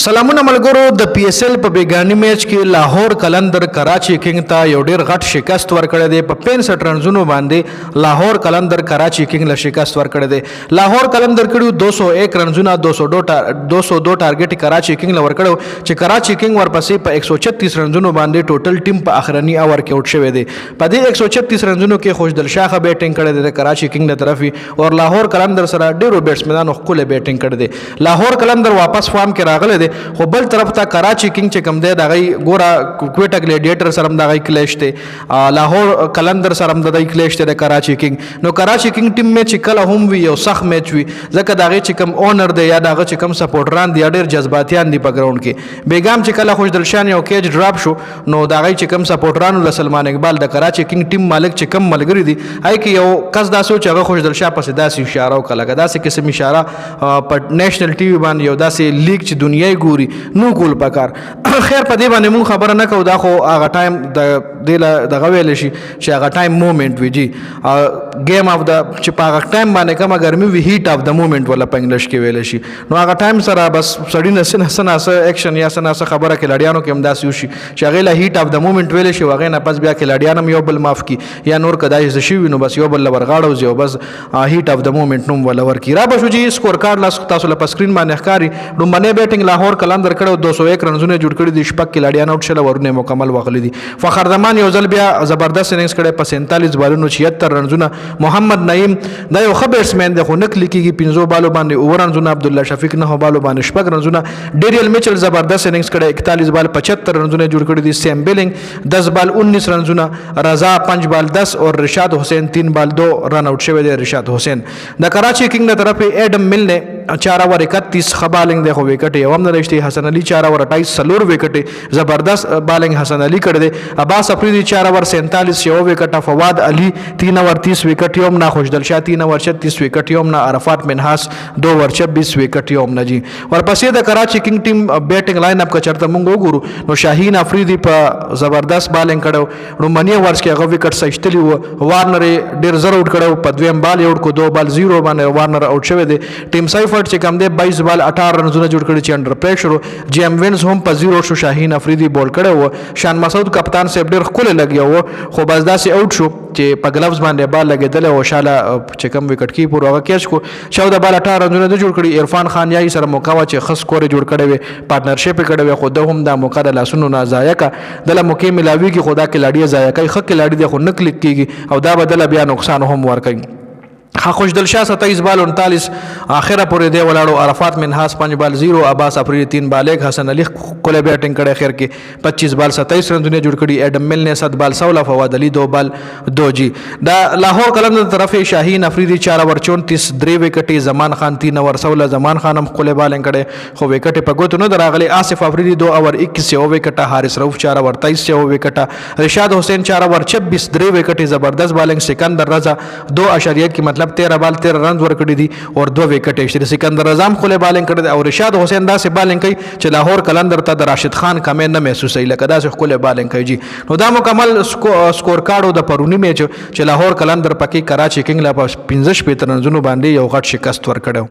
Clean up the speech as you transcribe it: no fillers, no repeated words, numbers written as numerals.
سلامونه ملګرو د پی اس ال په بیګانی میچ کې لاهور قلندر کراچي کینګ ته یو ډیر غټ شکست ورکړی دی په 65 رنزونو باندې لاهور قلندر کراچي کینګ له شکست ورکړی دی لاهور قلندر کړیو 201 رنزونه 202 ټارګټ کراچي کینګ له ورکړو چې کراچي کینګ ورپسې په 136 رنزونو باندې ټوټل ټیم په اخرنی اور کې اوټ شوی دی په دې 136 رنزونو کې خوشدل شاه بیټینګ کړی دی کراچي کینګ له طرفي او لاهور قلندر سره ډیرو بیټسمنانو خپل بیټینګ کړی دی لاهور قلندر واپس فارم کې راغلی دی خو بل طرف ته کراچي کینګ چې کم دی د غي ګورا کوټا ګلیډیټر سره د غي کلیش ته لاهور قلندر سره د غي کلیش ته د کراچي کینګ نو کراچي کینګ ټیم میچ کله هم وی یو سخت میچ وی ځکه د غي چې کم اونر دی یا د غي چې کم سپورټران دی ډیر جذباتيان دی په ګراوند کې بیګام چې کله خوشدل شان یو کیج ډراپ شو نو د غي چې کم سپورټرانو له سلمان اقبال د کراچي کینګ ټیم مالک چې کم ملګری دی هاي کې یو کس دا سوچ هغه خوشدل شاه پسې داسې اشاره وکړه داسې قسم اشاره په نېشنل ټي وي باندې یو داسې لیګ چې دنیاي ګوري نو کول پکار خیر په دې باندې مون خبره نه کو دا خو هغه ټایم د غویل شي چې هغه ټایم مومنت وی جی گیم اف د چې په هغه ټایم باندې کومه ګرمي وی هیټ اف د مومنت ولا په انګلیش کې ویل شي نو هغه ټایم سره بس سړی نه اکشن یا سنا خبره کې لړیانو کې هم داسې وشي چې هغه له هیټ اف د مومنت ویل شي هغه نه پس بیا کې لړیانم یو بل معاف کی یا نور کدای شي نو بس یو بل ورغاړو زیو بس هیټ اف د مومنت نوم ولا ورکی را بشو جی سکور کارت لاس تاسو له سکرین باندې ښکاری دومبنه بیټینګ لاهور قلندر کړو 201 رنزونه جوړ کړی د شپږ کې لړیان اوټ شل ورونه مکمل وغلی دي فخر زمان یو ځل بیا زبردست اننګز کړی په 47 بالونو 76 رنزونه محمد نعیم دا یو ښه بیټسمن دی خو نک لیکيږي 15 بالو باندې اور رنزونه عبد الله شفیق نه بالو باندې شپږ رنزونه ډیریل میچل زبردست اننګز کړی 41 بال 75 رنزونه جوړ کړی دي سیم بیلینګ 10 بال 19 رنزونه رضا 5 بال 10 اور رشاد حسین 3 بال 2 رن آؤٹ شوی دی رشاد حسین د کراچي کینګ له طرفه ایڈم مل نے 4 اوور 31 خبالنگ دی خو وکټ یو هم نه رښتي حسن علي 4 اوور 28 سلور وکټ زبردست بالنگ حسن علي کړ دی عباس افریدی 4 اوور 47 یو وکټ فواد علي 3 اوور 30 وکټ یوم نه خوشدل شاه 3 اوور 36 وکټ یوم نه عرفات منحاس 2 اوور 26 وکټ یوم نه جی ورپسې د کراچي کینګ ټیم بیټینګ لاین اپ کا چرته مونږ وګورو نو شاهین افریدی په زبردست بالنگ کړو رومانیا ورس کې هغه وکټ سشتلی وو وارنر ډیر زر اوټ کړو په دویم بال یو کو 2 بال 0 باندې وارنر اوټ شوی دی ټیم سایفرد چې کم دی 22 بال 18 رنزونه جوړ کړي چې انډر پریشر جیم وینز هم په 0 شو شاهین افریدی بول کړو و شان مسعود کپتان سیب ډیر خپل لګیا و خو بس داسې اوټ شو چې په گلوز باندې بال لګیدل او شاله چې کم وکټ کی پور هغه کیچ کو 14 بال 18 رنزونه جوړ کړي عرفان خان یای سره موقع وا چې خص کور جوړ کړي وي پارټنرشپ کړي خو د هم د موقع د لاسونو نه ضایع کا د موقع ملاوي کی خدا کې لاډي ضایع کوي خک لاډي د خو نک لیک کیږي او دا بدل بیا نقصان هم ور کوي خوشدل شاه 27 بال 39 اخره پورې دی ولاړو عرفات منحاس 5 بال 0 عباس افریدی 3 بال 1 حسن علي کوله بیټینګ کړي خیر کې 25 بال 27 رنونه جوړ کړي ایڈم مل نے 7 بال 16 فواد علي 2 بال 2 جی دا لاهور قلندر طرف شاهین افریدی 4 اوور 34 3 وکټي زمان خان 3 اوور 16 زمان خان هم کوله بالنګ کړي خو وکټي په ګوتو نه دراغلي آصف افریدی 2 اوور 21 یو وکټه حارث رؤف 4 اوور 23 یو وکټه رشاد حسین 4 اوور 26 3 وکټي زبردست بالنګ سکندر رضا 2.1 کی مطلب 13 بال 13 رن ورکړي دي او 2 وکټ یې سکندر اعظم خله بالنګ کړي او رشاد حسین دا سه بالنګ کوي چې لاهور قلندر ته د راشد خان کمه نه محسوسه لکه دا سه خله بالنګ کوي جی نو دا مکمل سکور کارډو د پرونی میچ چې لاهور قلندر پکې کراچي کینګ لا 15 رنونو باندې یو غټ شکست ورکړو